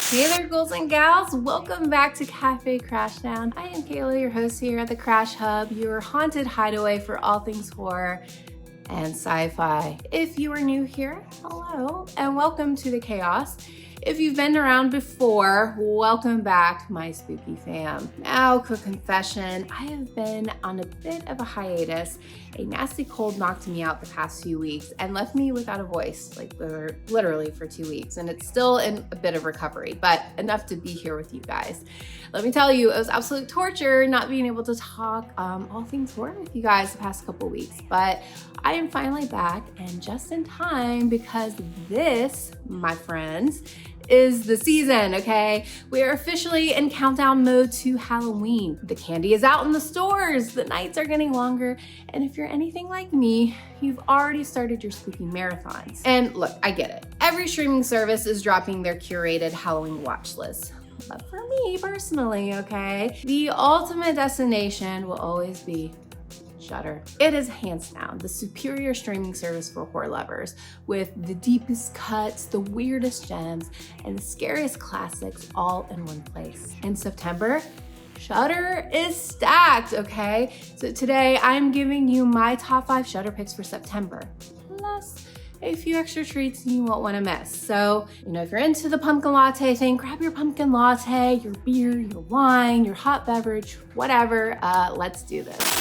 Hey there, ghouls and gals. Welcome back to Cafe Crashdown. I am Kayla, your host here at the Crash Hub, your haunted hideaway for all things horror and sci-fi. If you are new here, hello, and welcome to the chaos. If you've been around before, welcome back, my spooky fam. Now, quick confession, I have been on a bit of a hiatus. A nasty cold knocked me out the past few weeks and left me without a voice, like literally for 2 weeks. And it's still in a bit of recovery, but enough to be here with you guys. Let me tell you, it was absolute torture not being able to talk all things horror with you guys the past couple weeks. But I am finally back, and just in time, because this, my friends, is the season, okay? We are officially in countdown mode to Halloween. The candy is out in the stores, the nights are getting longer, and if you're anything like me, you've already started your spooky marathons. And look, I get it. Every streaming service is dropping their curated Halloween watch list. But for me personally, okay, the ultimate destination will always be Shudder. It is hands down the superior streaming service for horror lovers, with the deepest cuts, the weirdest gems, and the scariest classics all in one place. In September, Shudder is stacked, okay? So today I'm giving you my top 5 Shudder picks for September, plus a few extra treats you won't want to miss. So, if you're into the pumpkin latte thing, grab your pumpkin latte, your beer, your wine, your hot beverage, whatever. Let's do this.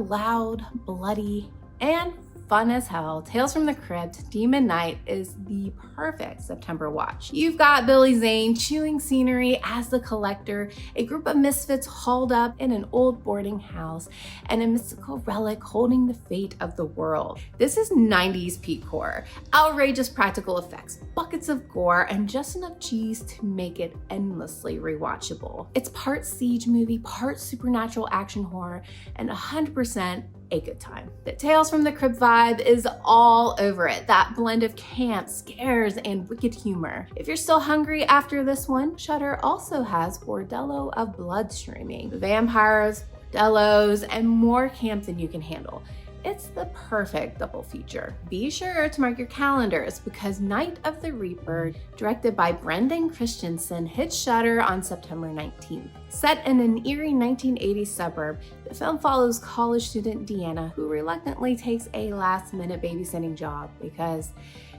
Loud, bloody, and fun as hell, Tales from the Crypt Demon Night is the perfect September watch. You've got Billy Zane chewing scenery as the collector, a group of misfits hauled up in an old boarding house, and a mystical relic holding the fate of the world. This is 90s peak horror, outrageous practical effects, buckets of gore, and just enough cheese to make it endlessly rewatchable. It's part siege movie, part supernatural action horror, and 100% a good time. The Tales from the Crypt vibe is all over it. That blend of camp, scares, and wicked humor. If you're still hungry after this one, Shudder also has Bordello of Blood streaming. Vampires, bordellos, and more camp than you can handle. It's the perfect double feature. Be sure to mark your calendars because Night of the Reaper, directed by Brendan Christensen, hits Shudder on September 19th. Set in an eerie 1980s suburb, the film follows college student Deanna, who reluctantly takes a last-minute babysitting job because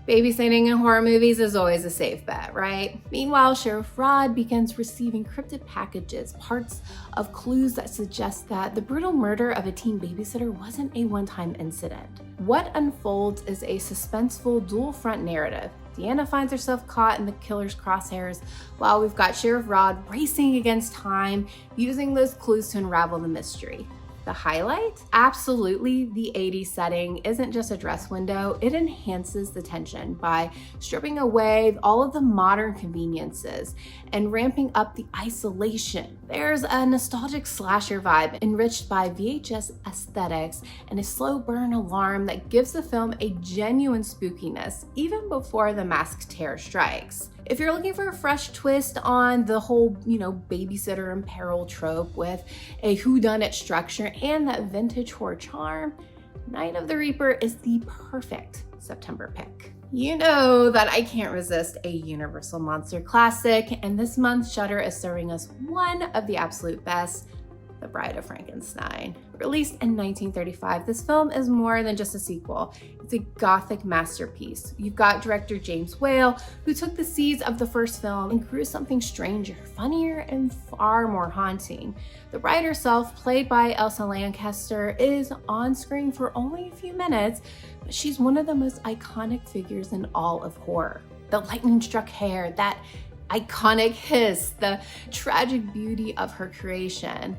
babysitting in horror movies is always a safe bet, right? Meanwhile, Sheriff Rod begins receiving cryptic packages, parts of clues that suggest that the brutal murder of a teen babysitter wasn't a one-time incident. What unfolds is a suspenseful dual-front narrative. Deanna finds herself caught in the killer's crosshairs, while we've got Sheriff Rod racing against time, using those clues to unravel the mystery. The highlight? Absolutely, the 80s setting isn't just a dress window, it enhances the tension by stripping away all of the modern conveniences and ramping up the isolation. There's a nostalgic slasher vibe enriched by VHS aesthetics and a slow burn alarm that gives the film a genuine spookiness even before the mask terror strikes. If you're looking for a fresh twist on the whole, babysitter in peril trope with a whodunit structure and that vintage horror charm, Night of the Reaper is the perfect September pick. You know that I can't resist a Universal monster classic, and this month Shudder is serving us one of the absolute best, The Bride of Frankenstein. Released in 1935, this film is more than just a sequel. It's a gothic masterpiece. You've got director James Whale, who took the seeds of the first film and grew something stranger, funnier, and far more haunting. The bride herself, played by Elsa Lanchester, is on screen for only a few minutes, but she's one of the most iconic figures in all of horror. The lightning-struck hair, that iconic hiss, the tragic beauty of her creation.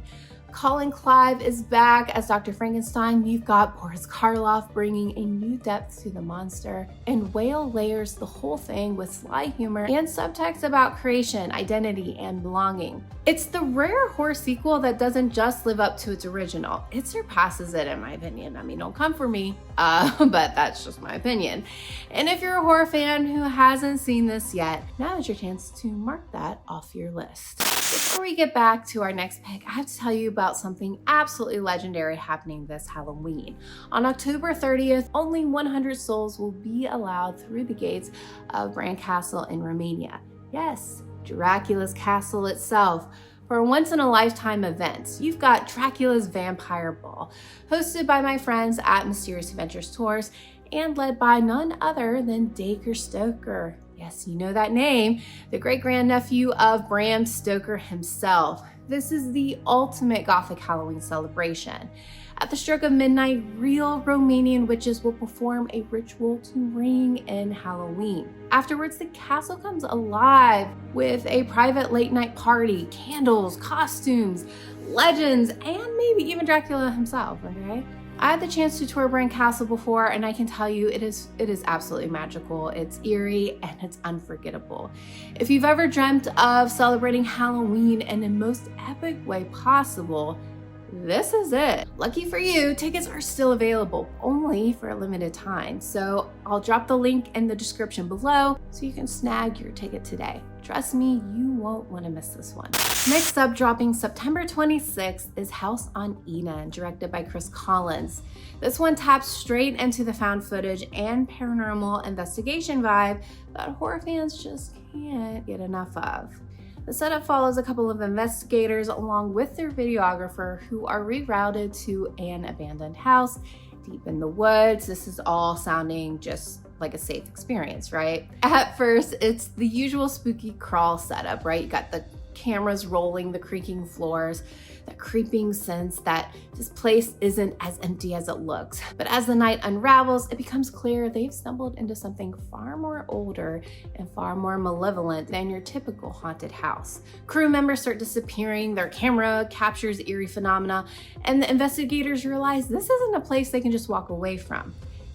Colin Clive is back as Dr. Frankenstein. You've got Boris Karloff bringing a new depth to the monster, and Whale layers the whole thing with sly humor and subtext about creation, identity, and belonging. It's the rare horror sequel that doesn't just live up to its original. It surpasses it, in my opinion. I mean, don't come for me, but that's just my opinion. And if you're a horror fan who hasn't seen this yet, now is your chance to mark that off your list. Before we get back to our next pick, I have to tell you about something absolutely legendary happening this Halloween. On October 30th, only 100 souls will be allowed through the gates of Bran Castle in Romania. Yes, Dracula's castle itself. For a once-in-a-lifetime event, you've got Dracula's Vampire Ball, hosted by my friends at Mysterious Adventures Tours and led by none other than Dacre Stoker. Yes, you know that name, the great-grandnephew of Bram Stoker himself. This is the ultimate Gothic Halloween celebration. At the stroke of midnight, real Romanian witches will perform a ritual to ring in Halloween. Afterwards, the castle comes alive with a private late-night party, candles, costumes, legends, and maybe even Dracula himself, okay? I had the chance to tour Bran Castle before, and I can tell you it is absolutely magical. It's eerie and it's unforgettable. If you've ever dreamt of celebrating Halloween in the most epic way possible, this is it. Lucky for you, tickets are still available, only for a limited time. So I'll drop the link in the description below so you can snag your ticket today. Trust me, you won't want to miss this one. Next up, dropping September 26th, is House on Eden, directed by Chris Collins. This one taps straight into the found footage and paranormal investigation vibe that horror fans just can't get enough of. The setup follows a couple of investigators along with their videographer who are rerouted to an abandoned house deep in the woods. This is all sounding just like a safe experience, right? At first, it's the usual spooky crawl setup, right? You got the cameras rolling, the creaking floors, the creeping sense that this place isn't as empty as it looks. But as the night unravels, it becomes clear they've stumbled into something far more older and far more malevolent than your typical haunted house. Crew members start disappearing, their camera captures eerie phenomena, and the investigators realize this isn't a place they can just walk away from.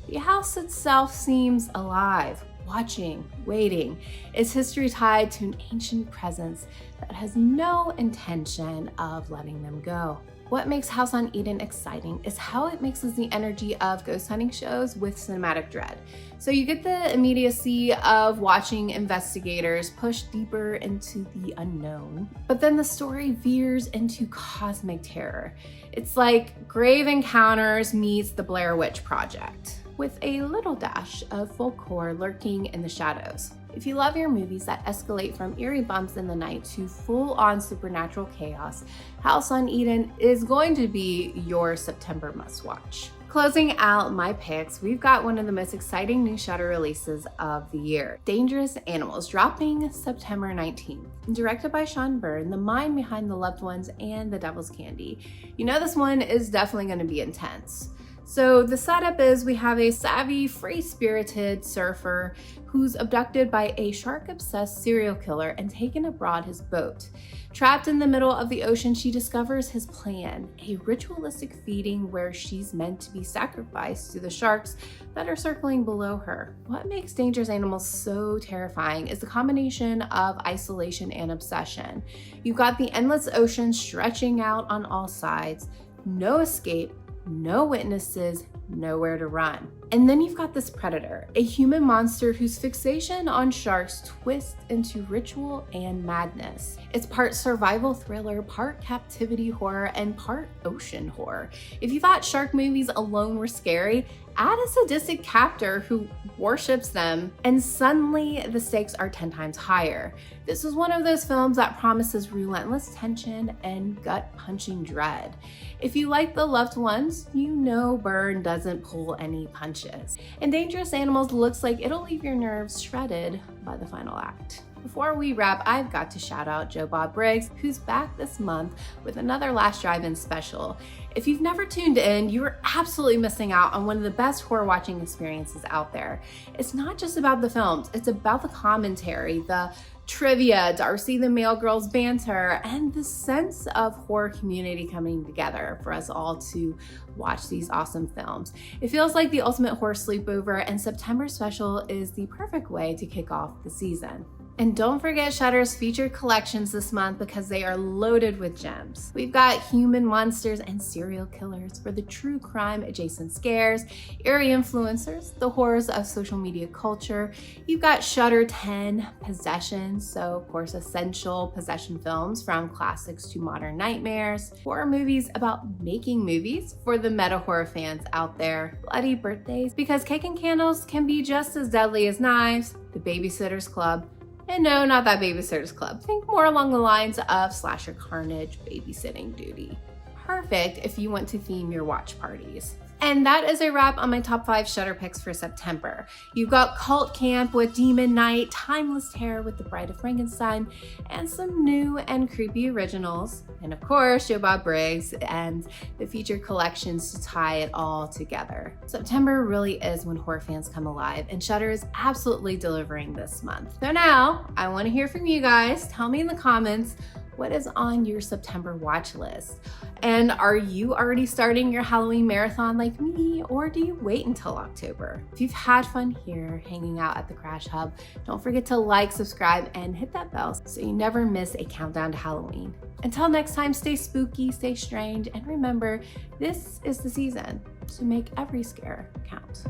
The house itself seems alive, watching, waiting. Its history tied to an ancient presence that has no intention of letting them go. What makes House on Eden exciting is how it mixes the energy of ghost hunting shows with cinematic dread. So you get the immediacy of watching investigators push deeper into the unknown, but then the story veers into cosmic terror. It's like Grave Encounters meets the Blair Witch Project, with a little dash of folk horror lurking in the shadows. If you love your movies that escalate from eerie bumps in the night to full-on supernatural chaos, House on Eden is going to be your September must-watch. Closing out my picks, we've got one of the most exciting new Shudder releases of the year, Dangerous Animals, dropping September 19th. Directed by Byrne, the mind behind The Loved Ones and The Devil's Candy. You know this one is definitely going to be intense. So the setup is we have a savvy, free-spirited surfer who's abducted by a shark-obsessed serial killer and taken aboard his boat. Trapped in the middle of the ocean, she discovers his plan, a ritualistic feeding where she's meant to be sacrificed to the sharks that are circling below her. What makes Dangerous Animals so terrifying is the combination of isolation and obsession. You've got the endless ocean stretching out on all sides, no escape, no witnesses, nowhere to run. And then you've got this predator, a human monster whose fixation on sharks twists into ritual and madness. It's part survival thriller, part captivity horror, and part ocean horror. If you thought shark movies alone were scary, add a sadistic captor who worships them, and suddenly the stakes are 10 times higher. This is one of those films that promises relentless tension and gut-punching dread. If you like The Loved Ones, you know Byrne doesn't pull any punches. And Dangerous Animals looks like it'll leave your nerves shredded by the final act. Before we wrap, I've got to shout out Joe Bob Briggs, who's back this month with another Last Drive-In special. If you've never tuned in, you are absolutely missing out on one of the best horror watching experiences out there. It's not just about the films, it's about the commentary, the Trivia, Darcy the Mail Girl's banter, and the sense of horror community coming together for us all to watch these awesome films. It feels like the ultimate horror sleepover, and September special is the perfect way to kick off the season. And don't forget Shudder's featured collections this month because they are loaded with gems. We've got human monsters and serial killers for the true crime adjacent scares, Eerie Influencers, the horrors of social media culture. You've got Shudder 10 possessions, so of course essential possession films from classics to modern nightmares, horror movies about making movies for the meta horror fans out there, bloody birthdays because cake and candles can be just as deadly as knives, the Babysitter's Club, and no, not that Babysitter's Club. Think more along the lines of slasher carnage, babysitting duty. Perfect if you want to theme your watch parties. And that is a wrap on my top 5 Shudder picks for September. You've got Cult Camp with Demon Knight, Timeless Terror with The Bride of Frankenstein, and some new and creepy originals. And of course, Bob Briggs and the featured collections to tie it all together. September really is when horror fans come alive, and Shudder is absolutely delivering this month. So now, I want to hear from you guys. Tell me in the comments, what is on your September watch list? And are you already starting your Halloween marathon like me, or do you wait until October? If you've had fun here hanging out at the Crash Hub, don't forget to like, subscribe, and hit that bell so you never miss a countdown to Halloween. Until next time, stay spooky, stay strange, and remember, this is the season to make every scare count.